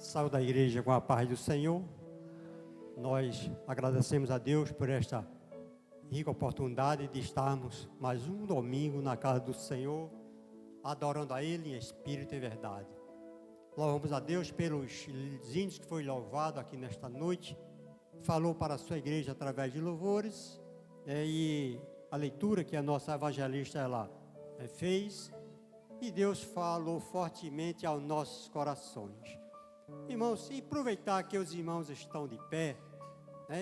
Saúde da igreja com a paz do Senhor. Nós agradecemos a Deus por esta rica oportunidade de estarmos mais um domingo na casa do Senhor, adorando a Ele em espírito e verdade. Louvamos a Deus pelos hinos que foi louvado aqui nesta noite, falou para a sua igreja através de louvores, e a leitura que a nossa evangelista fez, e Deus falou fortemente aos nossos corações. Irmãos, e aproveitar que os irmãos estão de pé,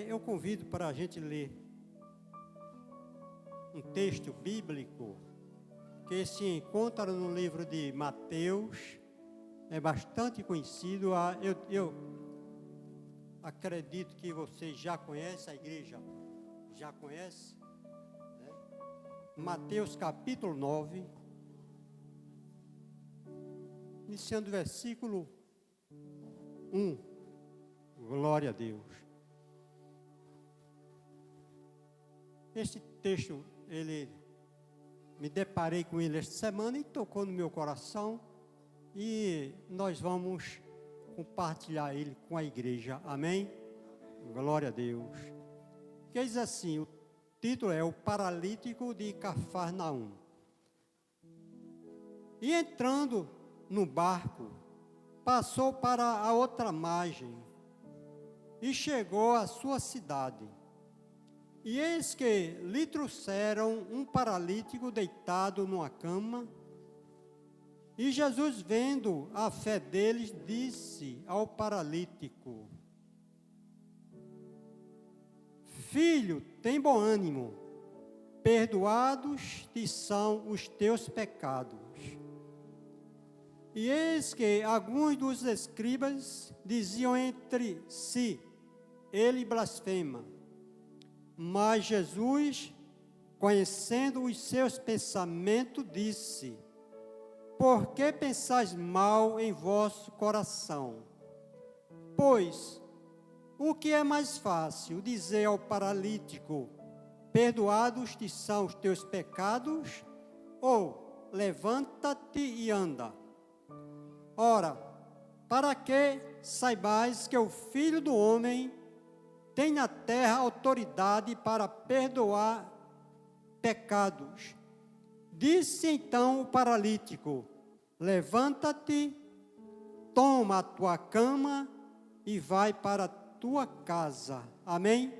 eu convido para a gente ler um texto bíblico que se encontra no livro de Mateus, é bastante conhecido. Eu acredito que vocês já conhecem, a igreja já conhece, né? Mateus capítulo 9, iniciando o versículo 1, glória a Deus. Este texto, me deparei com ele esta semana e tocou no meu coração, e nós vamos compartilhar ele com a igreja, amém? Glória a Deus. Que diz assim, o título é O Paralítico de Cafarnaum. E entrando no barco, passou para a outra margem e chegou à sua cidade. E eis que lhe trouxeram um paralítico deitado numa cama. E Jesus, vendo a fé deles, disse ao paralítico: Filho, tem bom ânimo, perdoados te são os teus pecados. E eis que alguns dos escribas diziam entre si: ele blasfema. Mas Jesus, conhecendo os seus pensamentos, disse: Por que pensais mal em vosso coração? Pois, o que é mais fácil, dizer ao paralítico: perdoados te são os teus pecados, ou levanta-te e anda? Ora, para que saibais que o Filho do Homem tem na terra autoridade para perdoar pecados. Disse então o paralítico: levanta-te, toma a tua cama e vai para a tua casa. Amém?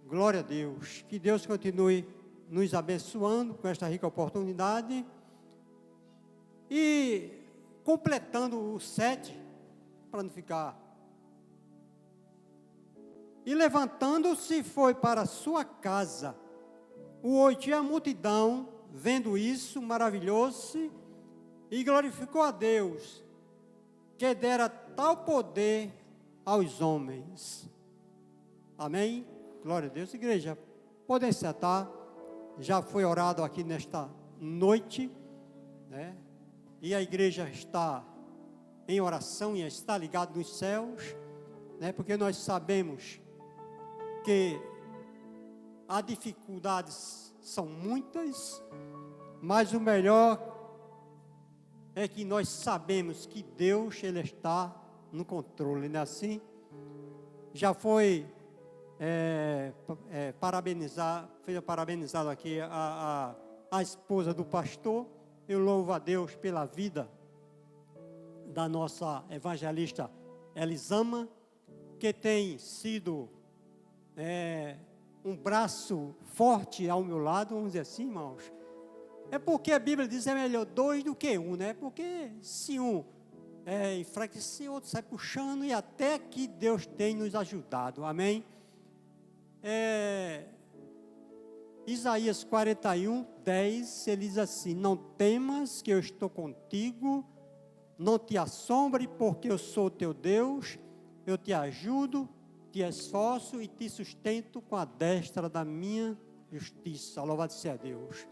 Glória a Deus. Que Deus continue nos abençoando com esta rica oportunidade. E completando o 7, para não ficar. E levantando-se foi para sua casa. O 8, e a multidão, vendo isso, maravilhou-se e glorificou a Deus, que dera tal poder aos homens. Amém? Glória a Deus. Igreja, podem sentar. Já foi orado aqui nesta noite, né? E a igreja está em oração e está ligada nos céus, né? Porque nós sabemos que as dificuldades são muitas, mas o melhor é que nós sabemos que Deus, Ele está no controle, não é assim? Já foi parabenizado aqui a esposa do pastor. Eu louvo a Deus pela vida da nossa evangelista Elisama, que tem sido um braço forte ao meu lado, vamos dizer assim, irmãos. É porque a Bíblia diz que é melhor dois do que um, né? Porque se um enfraquecer, o outro sai puxando, e até que Deus tem nos ajudado, amém? Isaías 41, 10, ele diz assim: não temas que eu estou contigo, não te assombre, porque eu sou teu Deus, eu te ajudo, te esforço e te sustento com a destra da minha justiça. Louvado seja Deus.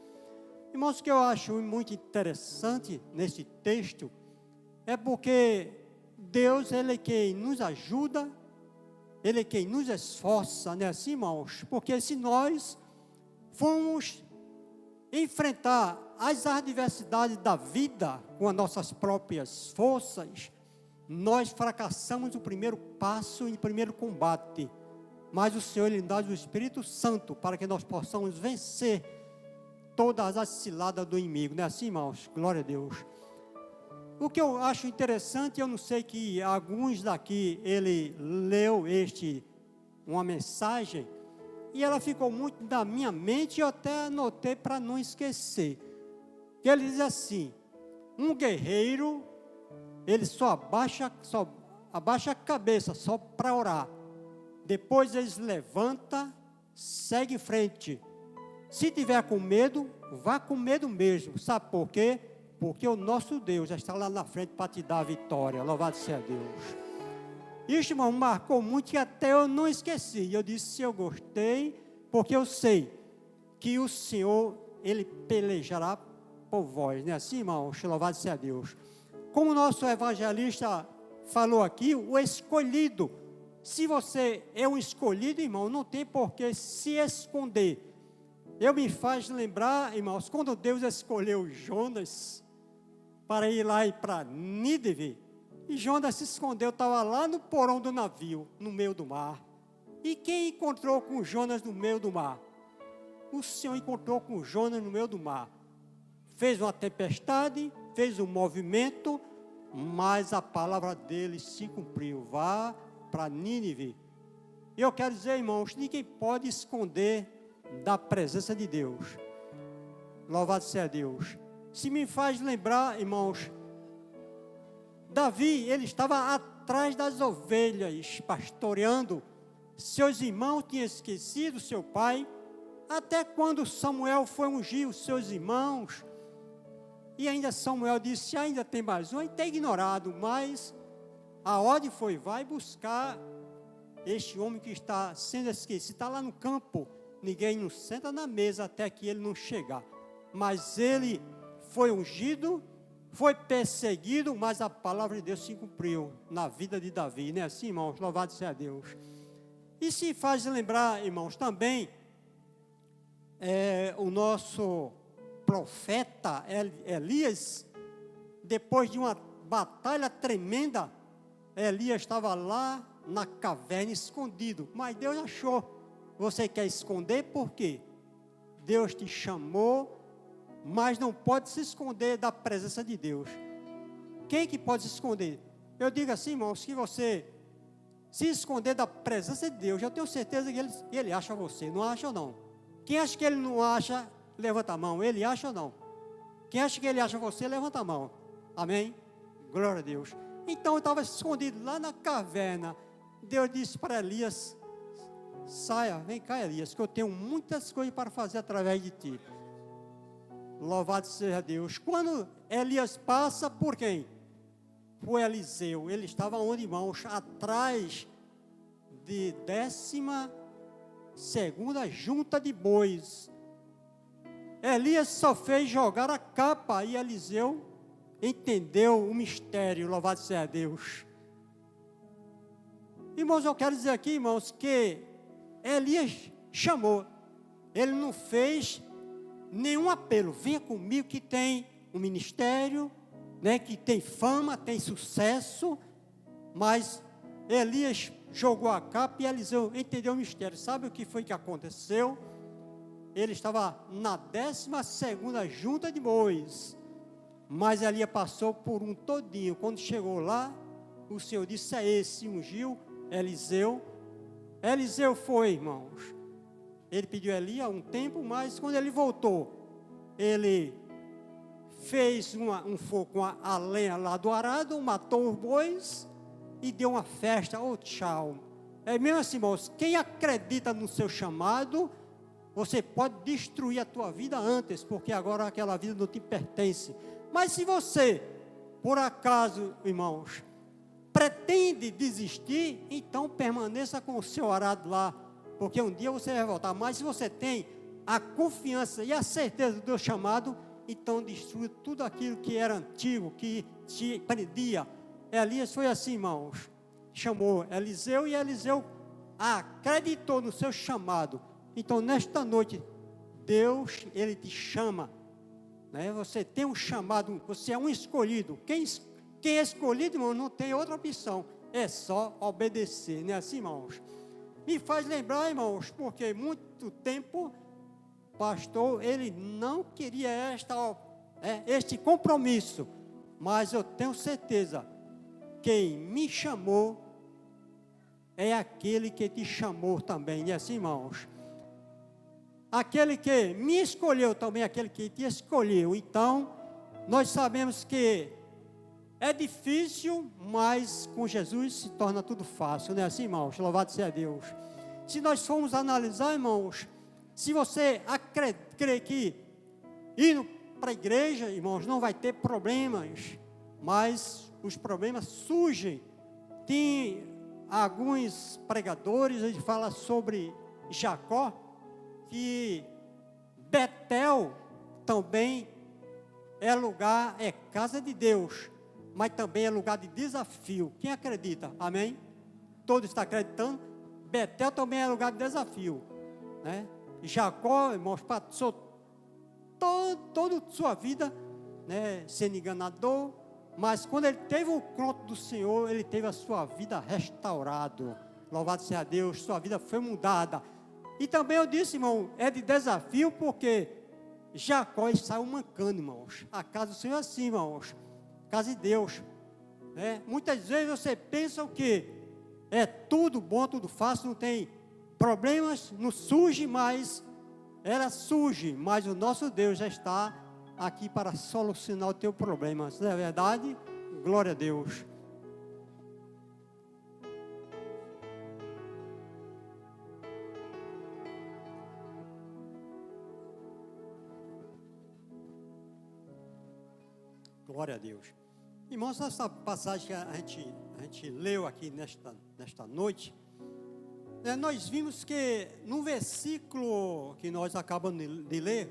Irmãos, o que eu acho muito interessante nesse texto é porque Deus, Ele é quem nos ajuda, Ele é quem nos esforça, né, assim, irmãos? Porque se nós formos enfrentar as adversidades da vida com as nossas próprias forças, nós fracassamos o primeiro passo e o primeiro combate. Mas o Senhor, Ele dá o Espírito Santo para que nós possamos vencer todas as ciladas do inimigo. Não é assim, irmãos? Glória a Deus. O que eu acho interessante, eu não sei que alguns daqui, ele leu uma mensagem, e ela ficou muito na minha mente, e eu até anotei para não esquecer. Ele diz assim: um guerreiro, ele só abaixa a cabeça, só para orar. Depois ele levanta, segue em frente. Se tiver com medo, vá com medo mesmo. Sabe por quê? Porque o nosso Deus já está lá na frente para te dar a vitória. Louvado seja Deus. Isso, irmão, marcou muito e até eu não esqueci. Eu disse: eu gostei, porque eu sei que o Senhor, Ele pelejará por vós. Não é assim, irmão? Louvado seja Deus. Como o nosso evangelista falou aqui, o escolhido. Se você é um escolhido, irmão, não tem por que se esconder. Eu me faz lembrar, irmãos, quando Deus escolheu Jonas para ir lá e para Nínive, e Jonas se escondeu, estava lá no porão do navio, no meio do mar. E quem encontrou com Jonas no meio do mar? O Senhor encontrou com Jonas no meio do mar. Fez uma tempestade, fez um movimento, mas a palavra dele se cumpriu. Vá para Nínive. Eu quero dizer, irmãos, ninguém pode esconder da presença de Deus. Louvado seja Deus. Se me faz lembrar, irmãos, Davi, ele estava atrás das ovelhas, pastoreando. Seus irmãos tinham esquecido seu pai. Até quando Samuel foi ungir os seus irmãos, e ainda Samuel disse: ainda tem mais um, e tem ignorado, mas a ordem foi: vai buscar este homem que está sendo esquecido, está lá no campo, ninguém não senta na mesa até que ele não chegar. Mas ele foi ungido, foi perseguido, mas a palavra de Deus se cumpriu na vida de Davi, não é assim, irmãos? Louvado seja Deus. E se faz lembrar, irmãos, também o nosso profeta Elias, depois de uma batalha tremenda, Elias estava lá na caverna escondido, mas Deus achou. Você quer esconder por quê? Deus te chamou, mas não pode se esconder da presença de Deus. Quem que pode se esconder? Eu digo assim, irmãos, que você se esconder da presença de Deus, eu tenho certeza que ele acha você, não acha ou não? Quem acha que ele não acha, levanta a mão. Ele acha ou não? Quem acha que ele acha você, levanta a mão. Amém? Glória a Deus. Então eu estava escondido lá na caverna. Deus disse para Elias: saia, vem cá, Elias, que eu tenho muitas coisas para fazer através de ti. Louvado seja Deus. Quando Elias passa por quem? Por Eliseu. Ele estava onde, irmãos? Atrás de 12ª junta de bois. Elias só fez jogar a capa e Eliseu entendeu o mistério. Louvado seja Deus. Irmãos, eu quero dizer aqui, irmãos, que Elias chamou. Ele não fez nenhum apelo. Venha comigo que tem um ministério, né, que tem fama, tem sucesso. Mas Elias jogou a capa e Eliseu entendeu o mistério. Sabe o que foi que aconteceu? Ele estava na 12ª junta de bois, mas Elias passou por um todinho. Quando chegou lá, o Senhor disse: é esse, ungiu Eliseu. Eliseu foi, irmãos. Ele pediu a Elias um tempo, mas quando ele voltou, ele fez um fogo com a lenha lá do arado, matou os bois e deu uma festa. Oh, tchau. É mesmo assim, irmãos, quem acredita no seu chamado, você pode destruir a tua vida antes, porque agora aquela vida não te pertence. Mas se você, por acaso, irmãos, pretende desistir, então permaneça com o seu arado lá, porque um dia você vai voltar. Mas se você tem a confiança e a certeza do teu chamado, então destrua tudo aquilo que era antigo, que te prendia. Elias foi assim, irmãos, chamou Eliseu e Eliseu acreditou no seu chamado. Então nesta noite, Deus, Ele te chama, né? Você tem um chamado, você é um escolhido. quem é escolhido, irmão, não tem outra opção, é só obedecer, não é assim, irmãos? Me faz lembrar, irmãos, porque muito tempo, pastor, ele não queria este compromisso, mas eu tenho certeza, quem me chamou, é aquele que te chamou também, não é assim, irmãos? Aquele que me escolheu também, aquele que te escolheu. Então, nós sabemos que é difícil, mas com Jesus se torna tudo fácil, não é assim, irmãos? Louvado seja Deus. Se nós formos analisar, irmãos, se você crê que indo para a igreja, irmãos, não vai ter problemas, mas os problemas surgem. Tem alguns pregadores, eles falam sobre Jacó, que Betel também é casa de Deus, mas também é lugar de desafio. Quem acredita? Amém? Todos estão acreditando? Betel também é lugar de desafio, né? Jacó, irmãos, passou toda sua vida, né, sendo enganador, mas quando ele teve o encontro do Senhor, ele teve a sua vida restaurada. Louvado seja Deus, sua vida foi mudada. E também eu disse, irmão, é de desafio, porque Jacó saiu mancando, irmãos. A casa do Senhor é assim, irmãos, casa de Deus, né? Muitas vezes você pensa o quê? É tudo bom, tudo fácil, não tem problemas, não surge, mas ela surge, mas o nosso Deus já está aqui para solucionar o teu problema. Não é verdade? Glória a Deus. Glória a Deus. Irmãos, essa passagem que a gente leu aqui nesta noite, né, nós vimos que no versículo que nós acabamos de ler,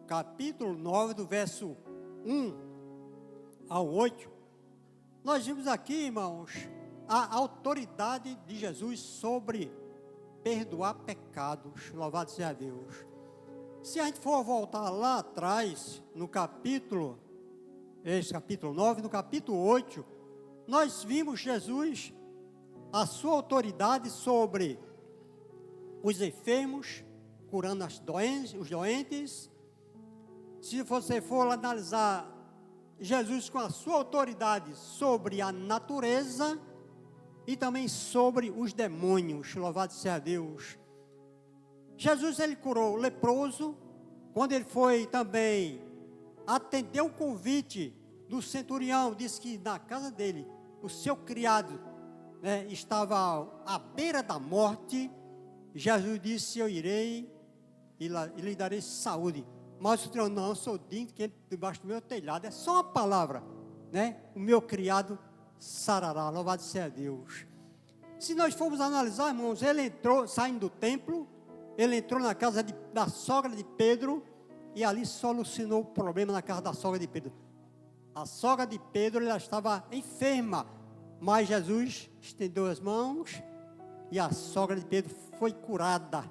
capítulo 9, do verso 1 ao 8, nós vimos aqui, irmãos, a autoridade de Jesus sobre perdoar pecados. Louvado seja Deus. Se a gente for voltar lá atrás, no capítulo 9, no capítulo 8, nós vimos Jesus, a sua autoridade sobre os enfermos, curando os doentes. Se você for analisar Jesus com a sua autoridade sobre a natureza e também sobre os demônios, louvado seja Deus. Jesus, ele curou o leproso, quando ele foi também atendeu o convite do centurião, disse que na casa dele, o seu criado, né, estava à beira da morte. Jesus disse: eu irei e lhe darei saúde. Mas o centurião: não, eu sou digno que entre debaixo do meu telhado. É só uma palavra, né? O meu criado sarará. Louvado seja Deus. Se nós formos analisar, irmãos, ele entrou, saindo do templo, ele entrou na casa da sogra de Pedro, e ali solucionou o problema na casa da sogra de Pedro. A sogra de Pedro, ela estava enferma, mas Jesus estendeu as mãos e a sogra de Pedro foi curada.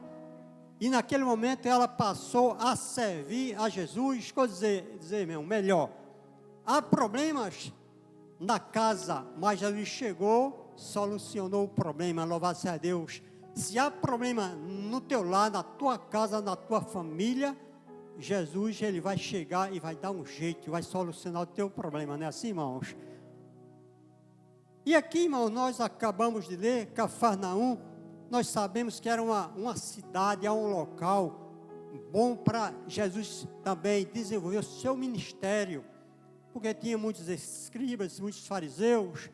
E naquele momento ela passou a servir a Jesus. Quer dizer, meu, melhor, há problemas na casa, mas Jesus chegou, solucionou o problema. Louvado seja Deus. Se há problema no teu lar, na tua casa, na tua família, Jesus, ele vai chegar e vai dar um jeito, vai solucionar o teu problema, não é assim, irmãos? E aqui, irmãos, nós acabamos de ler Cafarnaum. Nós sabemos que era uma cidade, um local bom para Jesus também desenvolver o seu ministério, porque tinha muitos escribas, muitos fariseus.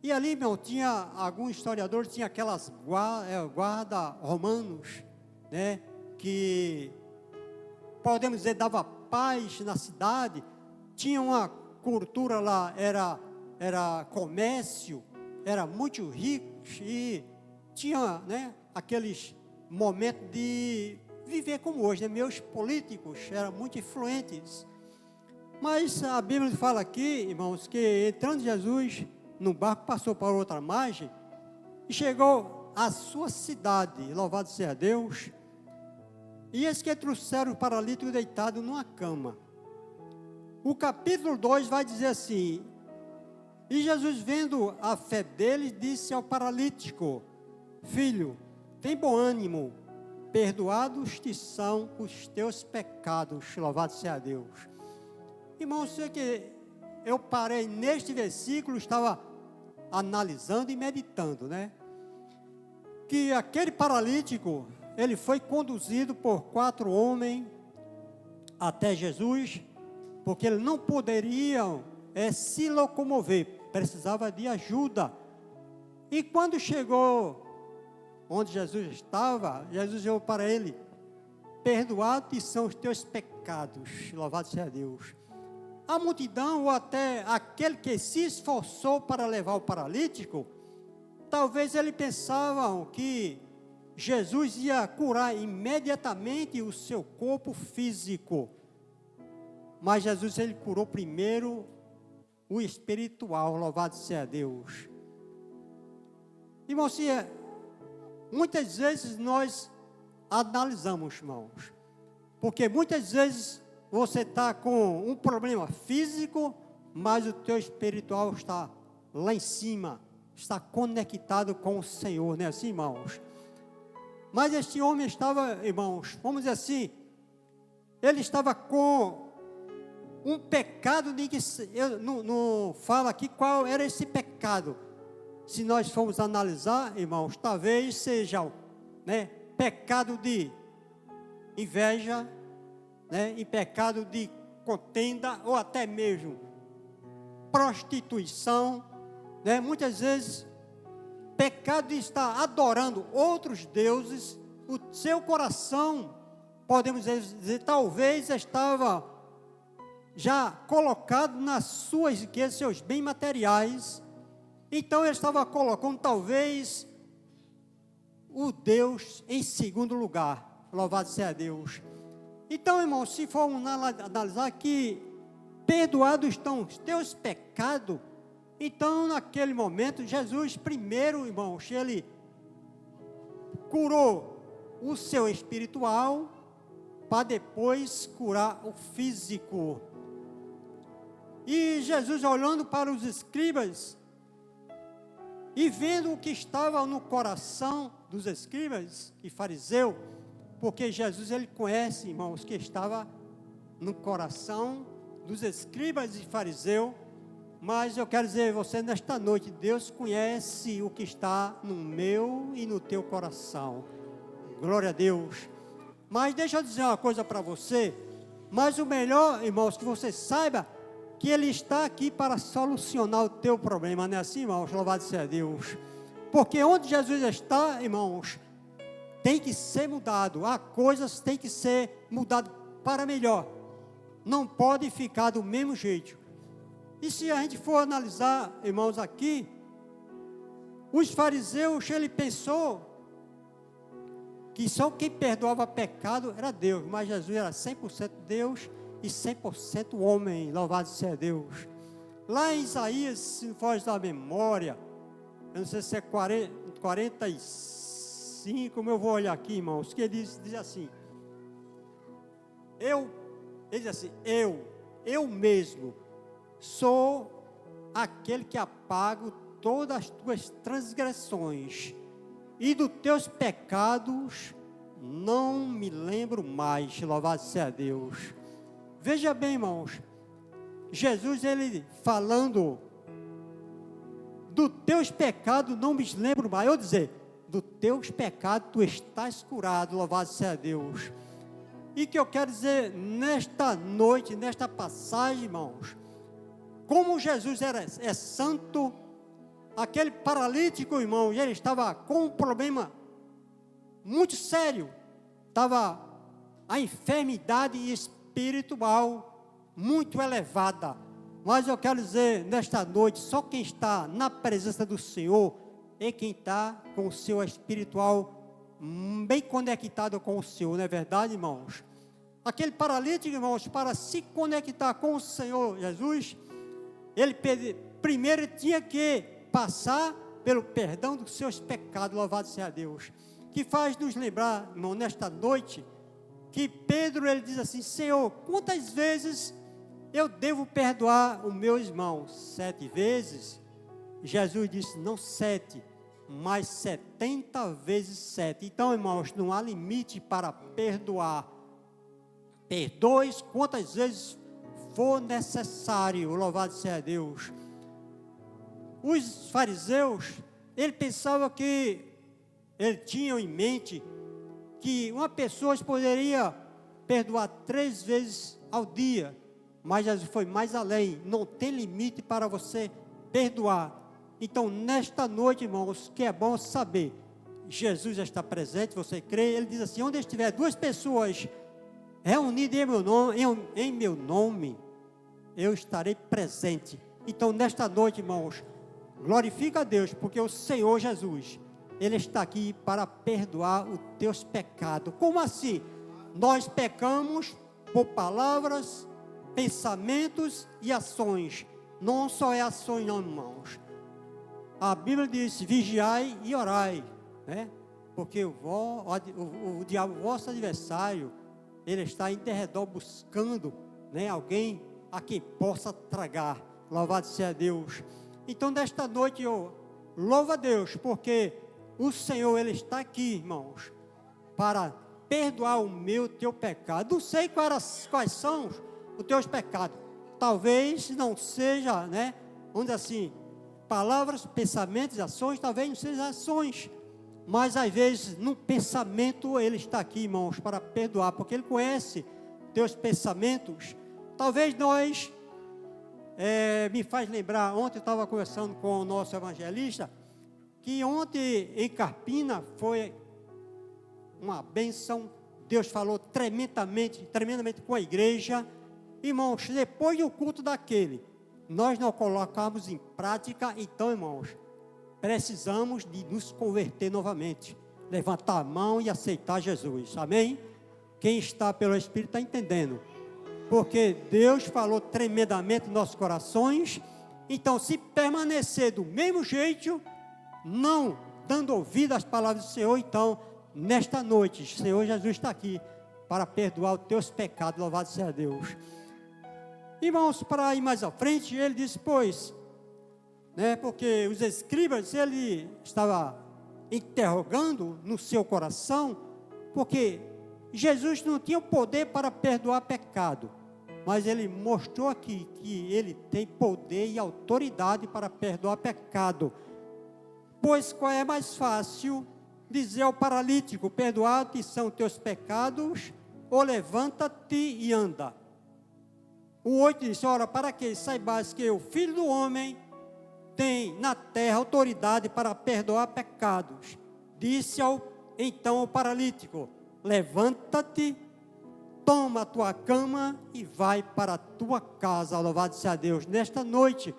E ali, irmão, tinha alguns historiadores, tinha aquelas guarda romanos, né, que podemos dizer, dava paz na cidade. Tinha uma cultura lá, era comércio, era muito rico, e tinha, né, aqueles momentos de viver como hoje, né? Meus políticos eram muito influentes. Mas a Bíblia fala aqui, irmãos, que entrando Jesus no barco, passou para outra margem e chegou à sua cidade. Louvado seja Deus. E eis que trouxeram o paralítico deitado numa cama. O capítulo 2 vai dizer assim: E Jesus, vendo a fé deles, disse ao paralítico: filho, tem bom ânimo, perdoados te são os teus pecados, louvado seja Deus. Irmão, sei que eu parei neste versículo, estava analisando e meditando, né? Que aquele paralítico, ele foi conduzido por 4 homens até Jesus, porque ele não poderia se locomover, precisava de ajuda. E quando chegou onde Jesus estava, Jesus disse para ele: perdoados são os teus pecados, louvado seja Deus. A multidão, ou até aquele que se esforçou para levar o paralítico, talvez ele pensavam que Jesus ia curar imediatamente o seu corpo físico. Mas Jesus, ele curou primeiro o espiritual, louvado seja Deus. Irmão, muitas vezes nós analisamos, irmãos, porque muitas vezes você está com um problema físico, mas o teu espiritual está lá em cima, está conectado com o Senhor, não é assim, irmãos? Mas este homem estava, irmãos, vamos dizer assim, ele estava com um pecado, eu não falo aqui qual era esse pecado. Se nós formos analisar, irmãos, talvez seja, né, pecado de inveja, né, e pecado de contenda, ou até mesmo prostituição, né, muitas vezes pecado de estar adorando outros deuses. O seu coração, podemos dizer, talvez estava já colocado nas suas riquezas, seus bens materiais. Então ele estava colocando talvez o Deus em segundo lugar, louvado seja Deus. Então, irmão, se formos analisar que perdoados estão os teus pecados, então naquele momento Jesus primeiro, irmãos, ele curou o seu espiritual para depois curar o físico. E Jesus, olhando para os escribas e vendo o que estava no coração dos escribas e fariseus, porque Jesus, ele conhece, irmãos, o que estava no coração dos escribas e fariseus. Mas eu quero dizer a você nesta noite, Deus conhece o que está no meu e no teu coração. Glória a Deus. Mas deixa eu dizer uma coisa para você. Mas o melhor, irmãos, que você saiba que Ele está aqui para solucionar o teu problema, não é assim, irmãos? Louvado seja Deus. Porque onde Jesus está, irmãos, tem que ser mudado. Há coisas que tem que ser mudadas para melhor. Não pode ficar do mesmo jeito. E se a gente for analisar, irmãos, aqui, os fariseus, ele pensou que só quem perdoava pecado era Deus, mas Jesus era 100% Deus e 100% homem, louvado seja Deus. Lá em Isaías, se não for da memória, eu não sei se é 45, como eu vou olhar aqui, irmãos, que ele diz assim, ele diz assim, eu mesmo sou aquele que apago todas as tuas transgressões e dos teus pecados não me lembro mais, louvado seja Deus. Veja bem, irmãos, Jesus, ele falando dos teus pecados não me lembro mais, eu dizer, dos teus pecados tu estás curado, louvado seja Deus. E que eu quero dizer nesta noite, nesta passagem, irmãos, como Jesus é santo, aquele paralítico, irmão, ele estava com um problema muito sério, estava a enfermidade espiritual muito elevada. Mas eu quero dizer, nesta noite, só quem está na presença do Senhor é quem está com o seu espiritual bem conectado com o Senhor, não é verdade, irmãos? Aquele paralítico, irmãos, para se conectar com o Senhor Jesus, ele primeiro tinha que passar pelo perdão dos seus pecados, louvado seja Deus. Que faz nos lembrar, irmão, nesta noite, que Pedro, ele diz assim, Senhor, quantas vezes eu devo perdoar o meu irmão? 7 vezes? Jesus disse, não 7, mas 70 vezes 7. Então, irmãos, não há limite para perdoar. Perdoe quantas vezes for necessário, louvado seja Deus. Os fariseus, eles pensavam que, eles tinham em mente que uma pessoa poderia perdoar 3 vezes ao dia, mas Jesus foi mais além, não tem limite para você perdoar. Então, nesta noite, irmãos, que é bom saber, Jesus está presente, você crê, ele diz assim, onde estiver 2 pessoas reunidas em meu nome, eu estarei presente. Então, nesta noite, irmãos, glorifica a Deus, porque o Senhor Jesus, Ele está aqui para perdoar os teus pecados. Como assim? Nós pecamos por palavras, pensamentos e ações. Não só é ações, não, irmãos. A Bíblia diz, vigiai e orai, né? Porque o diabo, vosso adversário, ele está em derredor buscando, né, alguém a quem possa tragar. Louvado seja Deus. Então, nesta noite, eu louvo a Deus, porque o Senhor, Ele está aqui, irmãos, para perdoar o teu pecado. Não sei quais são os teus pecados. Talvez não seja, né, onde assim, palavras, pensamentos, ações, talvez não sejam ações. Mas, às vezes, no pensamento, Ele está aqui, irmãos, para perdoar, porque Ele conhece teus pensamentos. Talvez nós... me faz lembrar, ontem eu estava conversando com o nosso evangelista, que ontem em Carpina foi uma bênção, Deus falou tremendamente com a igreja. Irmãos, depois do culto daquele, nós não colocamos em prática, então, irmãos, precisamos de nos converter novamente, levantar a mão e aceitar Jesus, amém? Quem está pelo Espírito está entendendo. Porque Deus falou tremendamente nos nossos corações. Então, se permanecer do mesmo jeito, não dando ouvido às palavras do Senhor, então, nesta noite, o Senhor Jesus está aqui para perdoar os teus pecados, louvado seja Deus. Irmãos, para ir mais à frente, ele disse, pois, né, porque os escribas, ele estava interrogando no seu coração, porque Jesus não tinha o poder para perdoar pecado, mas ele mostrou aqui que ele tem poder e autoridade para perdoar pecado. Pois qual é mais fácil dizer ao paralítico, perdoados são teus pecados, ou levanta-te e anda. O 8 disse, ora, para que saibais que o Filho do Homem tem na terra autoridade para perdoar pecados. Disse então ao paralítico, levanta-te, toma a tua cama e vai para a tua casa. Louvado seja Deus. Nesta noite,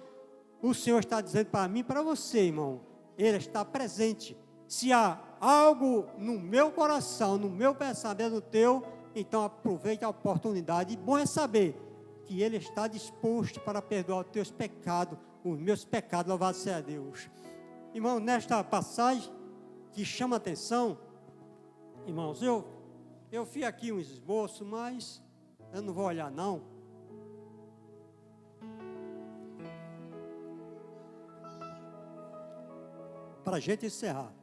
o Senhor está dizendo para mim e para você, irmão, Ele está presente. Se há algo no meu coração, no meu pensamento, no teu, então aproveite a oportunidade. E bom é saber que Ele está disposto para perdoar os teus pecados, os meus pecados. Louvado seja Deus. Irmão, nesta passagem que chama a atenção, irmãos, eu fiz aqui um esboço, mas eu não vou olhar não. Para a gente encerrar.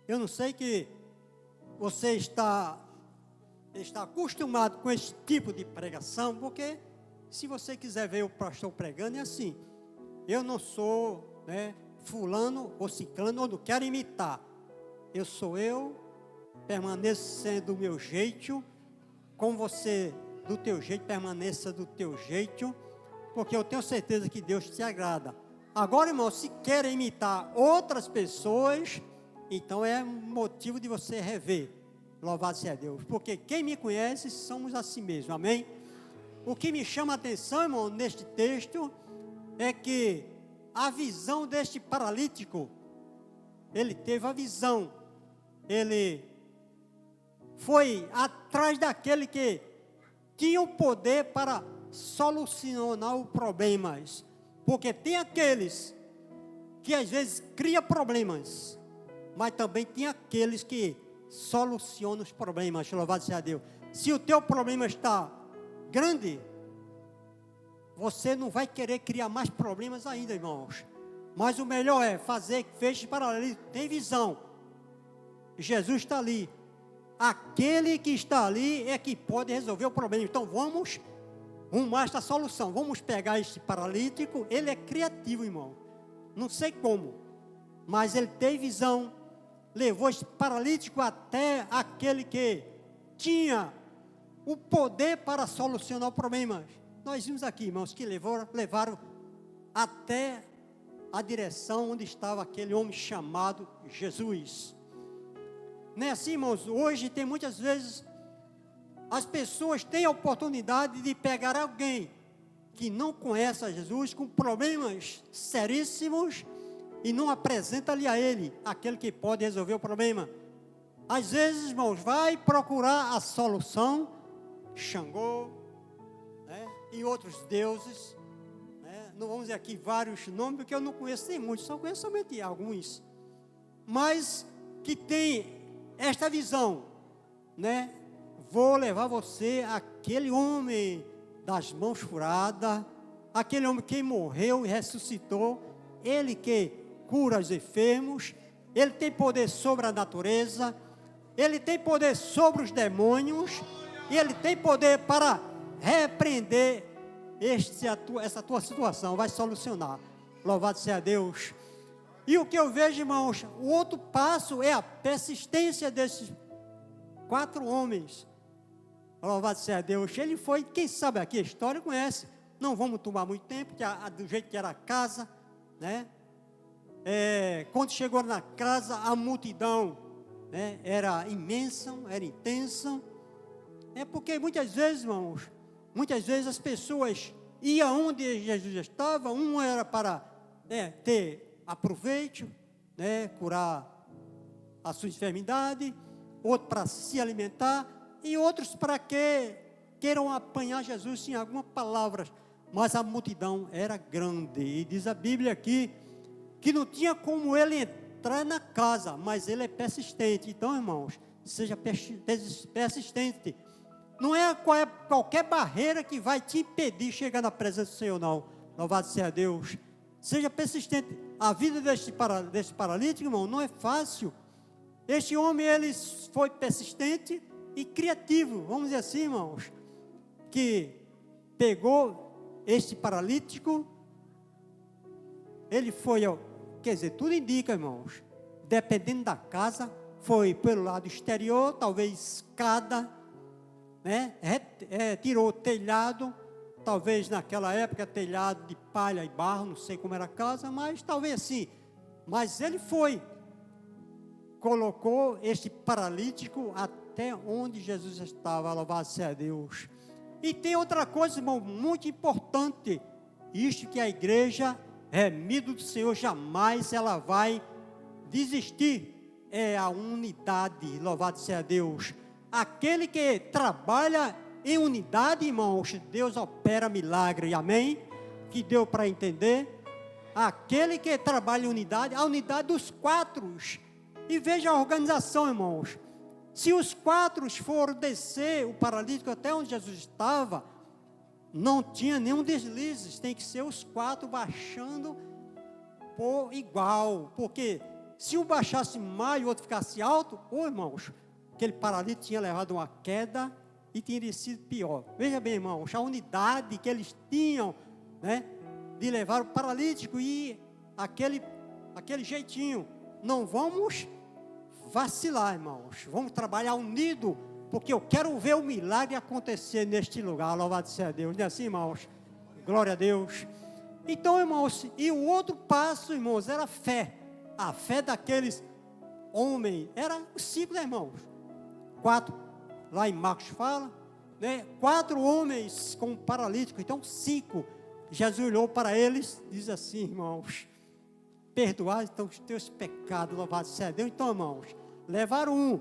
Eu não sei que você está acostumado com esse tipo de pregação, porque se você quiser ver o pastor pregando, é assim. Eu não sou, né, fulano ou ciclano, ou não quero imitar. Eu sou eu, permaneço sendo do meu jeito, como você, do teu jeito, permaneça do teu jeito, porque eu tenho certeza que Deus te agrada. Agora, irmão, se quer imitar outras pessoas, então é motivo de você rever. Louvado seja Deus, porque quem me conhece, somos assim mesmo, amém? O que me chama a atenção, irmão, neste texto, é que a visão deste paralítico, ele teve a visão, ele foi atrás daquele que tinha o poder para solucionar os problemas, porque tem aqueles que às vezes criam problemas, mas também tem aqueles que solucionam os problemas. Louvado seja Deus. Se o teu problema está grande, você não vai querer criar mais problemas ainda, irmãos, Mas o melhor é fazer feixes paralíticos. Tem visão. Jesus está ali. Aquele que está ali é que pode resolver o problema. Então vamos rumar esta solução. Vamos pegar este paralítico. Ele é criativo, irmão. Não sei como, mas ele tem visão. Levou esse paralítico até aquele que tinha o poder para solucionar o problema. Nós vimos aqui, irmãos, que levaram até a direção onde estava aquele homem chamado Jesus. Não é assim, irmãos? Hoje tem muitas vezes, as pessoas têm a oportunidade de pegar alguém que não conhece a Jesus, com problemas seríssimos, e não apresenta-lhe a ele, aquele que pode resolver o problema. Às vezes, irmãos, vai procurar a solução, Xangô, né, e outros deuses, né, não vamos dizer aqui vários nomes, porque eu não conheço nem muitos, só conheço somente alguns, mas que tem esta visão, né, vou levar você àquele homem das mãos furadas, aquele homem que morreu e ressuscitou, ele que cura os enfermos, ele tem poder sobre a natureza, ele tem poder sobre os demônios, e ele tem poder para repreender essa tua situação, vai solucionar. Louvado seja Deus. E o que eu vejo, irmãos, o outro passo é a persistência desses 4 homens. Louvado seja Deus. Ele foi, quem sabe aqui a história conhece, não vamos tomar muito tempo, que do jeito que era a casa, né? Quando chegou na casa, a multidão, né, era imensa, era intensa. É porque muitas vezes, irmãos, muitas vezes as pessoas iam onde Jesus estava, um era para ter aproveito, né, curar a sua enfermidade, outro para se alimentar, e outros para que queiram apanhar Jesus em alguma palavra. Mas a multidão era grande, e diz a Bíblia aqui, que não tinha como ele entrar na casa, mas ele é persistente. Então, irmãos, seja persistente. Não é qualquer barreira que vai te impedir de chegar na presença do Senhor, não. Louvado seja Deus. Seja persistente. A vida deste paralítico, irmão, não é fácil. Este homem, ele foi persistente e criativo, vamos dizer assim, irmãos, que pegou este paralítico, ele foi, quer dizer, tudo indica, irmãos, dependendo da casa, foi pelo lado exterior, talvez escada, né? Tirou o telhado, talvez naquela época telhado de palha e barro, não sei como era a casa, mas talvez assim. Mas ele foi, colocou este paralítico até onde Jesus estava, louvado seja Deus. E tem outra coisa, irmão, muito importante, isto que a igreja remida do Senhor, jamais ela vai desistir, é a unidade, louvado seja Deus. Aquele que trabalha em unidade, irmãos, Deus opera milagre, amém? Que deu para entender? Aquele que trabalha em unidade, a unidade dos 4, e veja a organização, irmãos, se os 4 foram descer o paralítico até onde Jesus estava, não tinha nenhum deslize, tem que ser os 4 baixando por igual, porque se um baixasse mais e o outro ficasse alto, irmãos, aquele paralítico tinha levado uma queda e teria sido pior. Veja bem, irmãos, a unidade que eles tinham, né, de levar o paralítico e aquele jeitinho. Não vamos vacilar, irmãos, vamos trabalhar unido, porque eu quero ver o milagre acontecer neste lugar, louvado seja Deus. Não é assim, irmãos? Glória a Deus. Então, irmãos, e o outro passo, irmãos, era a fé. A fé daqueles homens, era os 5, né, irmãos? 4, lá em Marcos fala, né? 4 homens com um paralítico, então 5. Jesus olhou para eles, diz assim, irmãos, perdoai então os teus pecados, louvado seja Deus. Então, irmãos, levaram 1,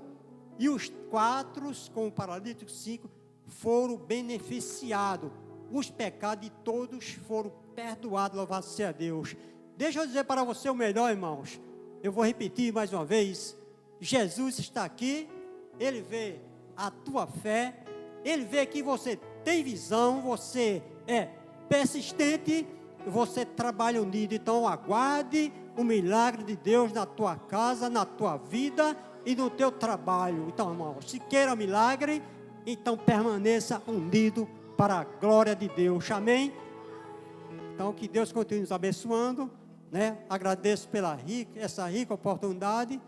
e os 4 com o paralítico, 5, foram beneficiados. Os pecados de todos foram perdoados, louvado seja Deus. Deixa eu dizer para você o melhor, irmãos. Eu vou repetir mais uma vez. Jesus está aqui, Ele vê a tua fé, Ele vê que você tem visão, você é persistente, você trabalha unido. Então aguarde o milagre de Deus na tua casa, na tua vida e no teu trabalho. Então, irmão, se queira milagre, então permaneça unido para a glória de Deus. Amém? Então que Deus continue nos abençoando, né? Agradeço pela essa rica oportunidade.